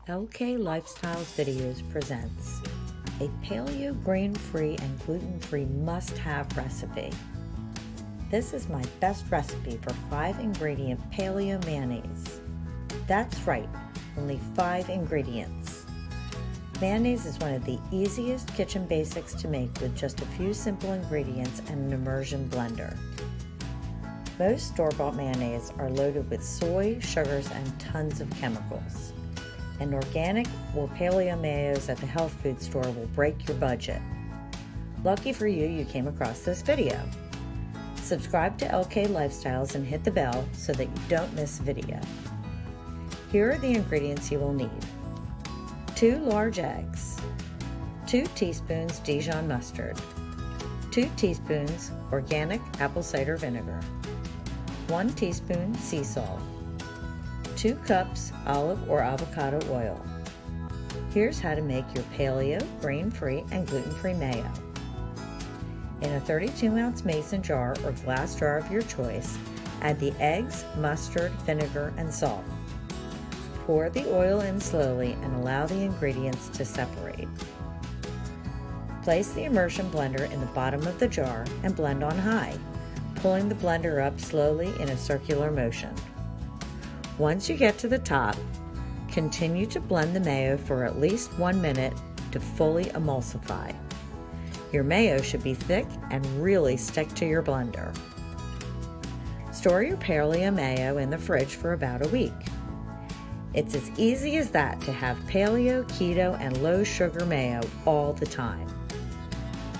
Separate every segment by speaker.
Speaker 1: LK Lifestyles Videos presents a paleo grain-free and gluten-free must-have recipe. This is my best recipe for 5 ingredient paleo mayonnaise. That's right, only 5 ingredients. Mayonnaise is one of the easiest kitchen basics to make with just a few simple ingredients and an immersion blender. Most store-bought mayonnaise are loaded with soy, sugars, and tons of chemicals. And organic or paleo mayos at the health food store will break your budget. Lucky for you, you came across this video. Subscribe to LK Lifestyles and hit the bell so that you don't miss a video. Here are the ingredients you will need. 2 large eggs, 2 teaspoons Dijon mustard, 2 teaspoons organic apple cider vinegar, 1 teaspoon sea salt, 2 cups olive or avocado oil. Here's how to make your paleo, grain-free, and gluten-free mayo. In a 32-ounce mason jar or glass jar of your choice, add the eggs, mustard, vinegar, and salt. Pour the oil in slowly and allow the ingredients to separate. Place the immersion blender in the bottom of the jar and blend on high, pulling the blender up slowly in a circular motion. Once you get to the top, continue to blend the mayo for at least 1 minute to fully emulsify. Your mayo should be thick and really stick to your blender. Store your paleo mayo in the fridge for about a week. It's as easy as that to have paleo, keto, and low sugar mayo all the time.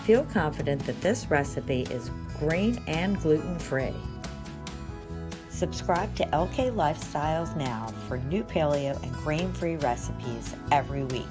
Speaker 1: Feel confident that this recipe is grain and gluten-free. Subscribe to LK Lifestyles now for new paleo and grain-free recipes every week.